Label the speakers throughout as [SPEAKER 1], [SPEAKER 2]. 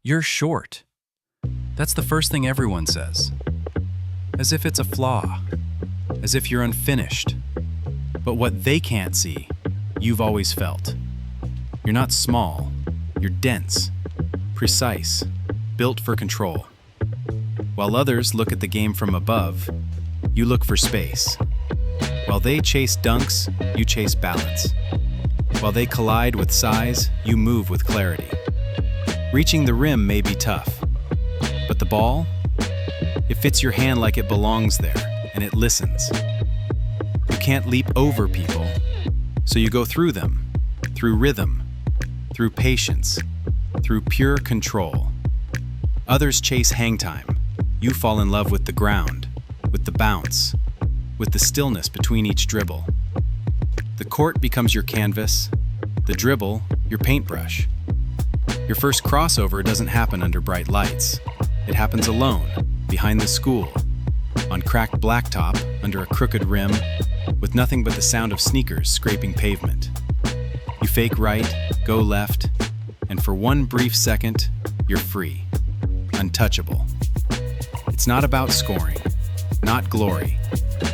[SPEAKER 1] You're short. That's the first thing everyone says. As if it's a flaw. As if you're unfinished. But what they can't see, you've always felt. You're not small. You're dense. Precise. Built for control. While others look at the game from above, you look for space. While they chase dunks, you chase balance. While they collide with size, you move with clarity. Reaching the rim may be tough, but the ball, it fits your hand like it belongs there, and it listens. You can't leap over people, so you go through them, through rhythm, through patience, through pure control. Others chase hang time. You fall in love with the ground, with the bounce, with the stillness between each dribble. The court becomes your canvas, the dribble, your paintbrush. Your first crossover doesn't happen under bright lights. It happens alone, behind the school, on cracked blacktop, under a crooked rim, with nothing but the sound of sneakers scraping pavement. You fake right, go left, and for one brief second, you're free, untouchable. It's not about scoring, not glory.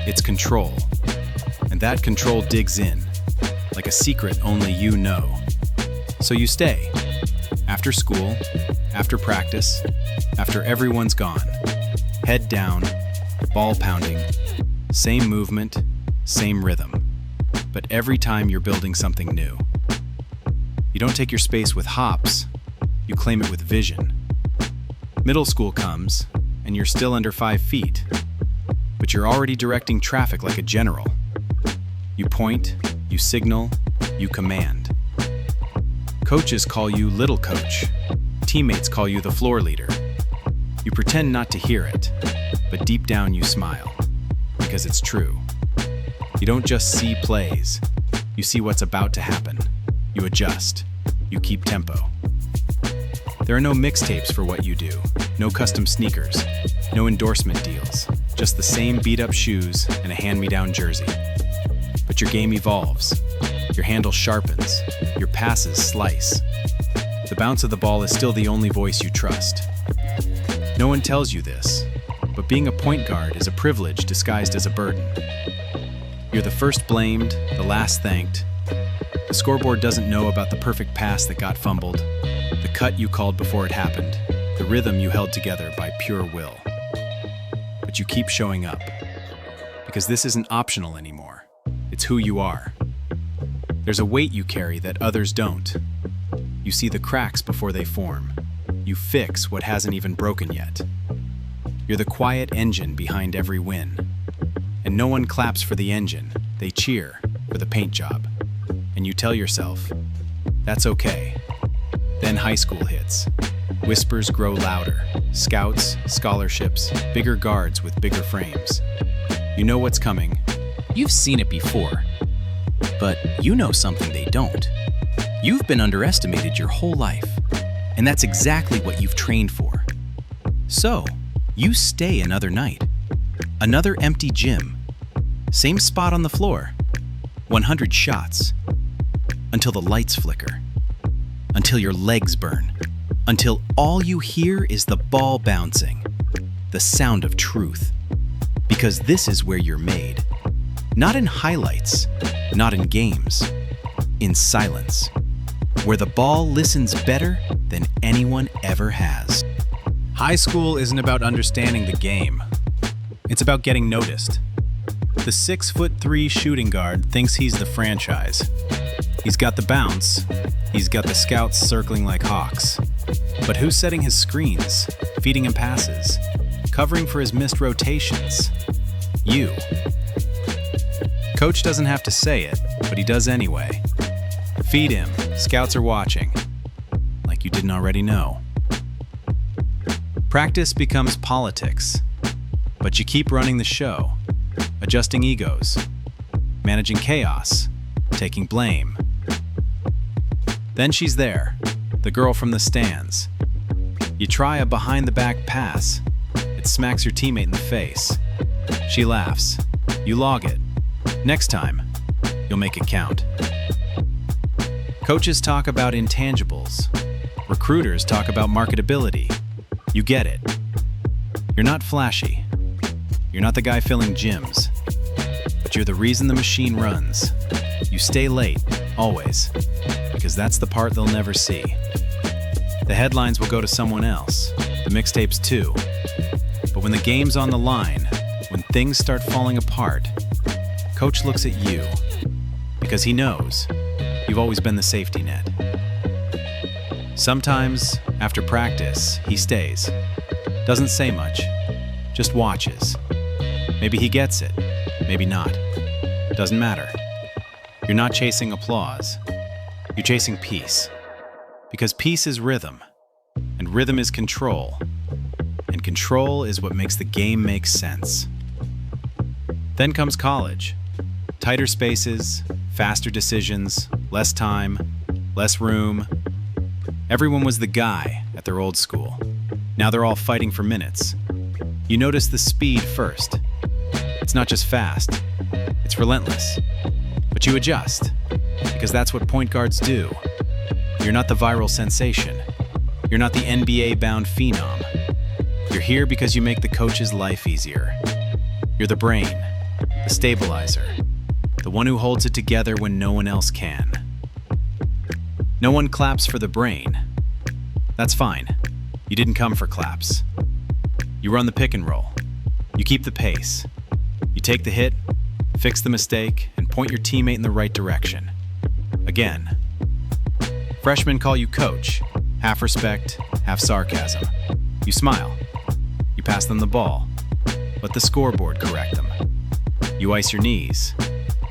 [SPEAKER 1] It's control. And that control digs in, like a secret only you know. So you stay. After school, after practice, after everyone's gone. Head down, ball pounding, same movement, same rhythm. But every time you're building something new. You don't take your space with hops, you claim it with vision. Middle school comes, and you're still under 5 feet. But you're already directing traffic like a general. You point, you signal, you command. Coaches call you little coach. Teammates call you the floor leader. You pretend not to hear it, but deep down you smile, because it's true. You don't just see plays, you see what's about to happen. You adjust, you keep tempo. There are no mixtapes for what you do, no custom sneakers, no endorsement deals, just the same beat-up shoes and a hand-me-down jersey. But your game evolves, your handle sharpens, your passes slice. The bounce of the ball is still the only voice you trust. No one tells you this, but being a point guard is a privilege disguised as a burden. You're the first blamed, the last thanked. The scoreboard doesn't know about the perfect pass that got fumbled, the cut you called before it happened, the rhythm you held together by pure will. But you keep showing up, because this isn't optional anymore. It's who you are. There's a weight you carry that others don't. You see the cracks before they form. You fix what hasn't even broken yet. You're the quiet engine behind every win. And no one claps for the engine, they cheer for the paint job. And you tell yourself, that's okay. Then high school hits. Whispers grow louder. Scouts, scholarships, bigger guards with bigger frames. You know what's coming. You've seen it before. But you know something they don't. You've been underestimated your whole life. And that's exactly what you've trained for. So, you stay another night. Another empty gym. Same spot on the floor. 100 shots. Until the lights flicker. Until your legs burn. Until all you hear is the ball bouncing. The sound of truth. Because this is where you're made. Not in highlights. Not in games. In silence. Where the ball listens better than anyone ever has. High school isn't about understanding the game. It's about getting noticed. The 6'3" shooting guard thinks he's the franchise. He's got the bounce. He's got the scouts circling like hawks. But who's setting his screens, feeding him passes, covering for his missed rotations? You. Coach doesn't have to say it, but he does anyway. Feed him. Scouts are watching. Like you didn't already know. Practice becomes politics, but you keep running the show, adjusting egos, managing chaos, taking blame. Then she's there, the girl from the stands. You try a behind-the-back pass. It smacks your teammate in the face. She laughs. You log it. Next time, you'll make it count. Coaches talk about intangibles, Recruiters talk about marketability. You get it. You're not flashy. You're not the guy filling gyms. But you're the reason the machine runs. You stay late, always, because that's the part they'll never see. The headlines will go to someone else, the mixtapes too. But when the game's on the line, when things start falling apart, Coach looks at you, because he knows you've always been the safety net. Sometimes, after practice, he stays. Doesn't say much, just watches. Maybe he gets it, maybe not. Doesn't matter. You're not chasing applause. You're chasing peace. Because peace is rhythm, and rhythm is control. And control is what makes the game make sense. Then comes college. Tighter spaces, faster decisions, less time, less room. Everyone was the guy at their old school. Now they're all fighting for minutes. You notice the speed first. It's not just fast, it's relentless. But you adjust, because that's what point guards do. You're not the viral sensation. You're not the NBA-bound phenom. You're here because you make the coach's life easier. You're the brain, the stabilizer, the one who holds it together when no one else can. No one claps for the brain. That's fine. You didn't come for claps. You run the pick and roll. You keep the pace. You take the hit, fix the mistake, and point your teammate in the right direction. Again. Freshmen call you coach, half respect, half sarcasm. You smile. You pass them the ball. Let the scoreboard correct them. You ice your knees,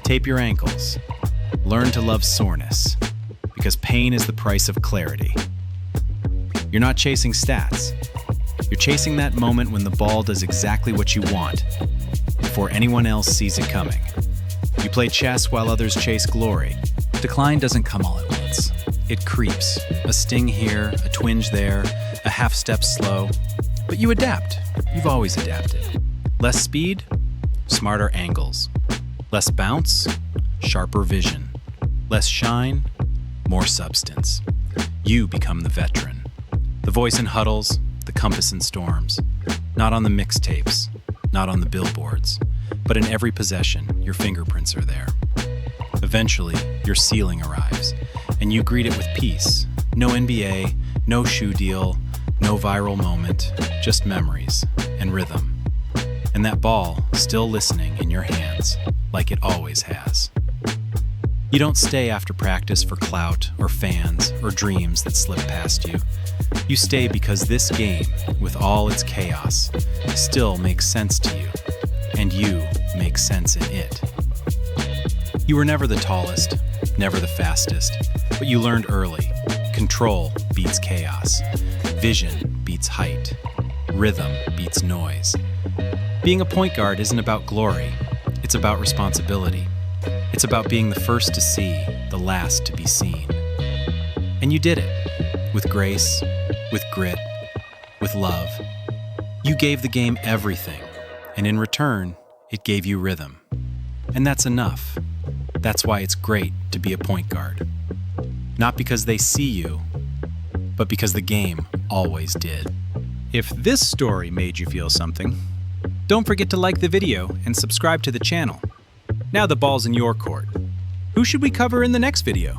[SPEAKER 1] tape your ankles, learn to love soreness, because pain is the price of clarity. You're not chasing stats. You're chasing that moment when the ball does exactly what you want, before anyone else sees it coming. You play chess while others chase glory. Decline doesn't come all at once. It creeps. A sting here, a twinge there, a half step slow. But you adapt. You've always adapted. Less speed, smarter angles. Less bounce, sharper vision. Less shine, more substance. You become the veteran. The voice in huddles, the compass in storms. Not on the mixtapes, not on the billboards, but in every possession, your fingerprints are there. Eventually, your ceiling arrives, and you greet it with peace. No NBA, no shoe deal, no viral moment, just memories and rhythm. And that ball still listening in your hands, like it always has. You don't stay after practice for clout or fans or dreams that slip past you. You stay because this game, with all its chaos, still makes sense to you, and you make sense in it. You were never the tallest, never the fastest, but you learned early. Control beats chaos. Vision beats height. Rhythm beats noise. Being a point guard isn't about glory. It's about responsibility. It's about being the first to see, the last to be seen. And you did it. With grace, with grit, with love. You gave the game everything, and in return, it gave you rhythm. And that's enough. That's why it's great to be a point guard. Not because they see you, but because the game always did. If this story made you feel something, don't forget to like the video and subscribe to the channel. Now the ball's in your court. Who should we cover in the next video?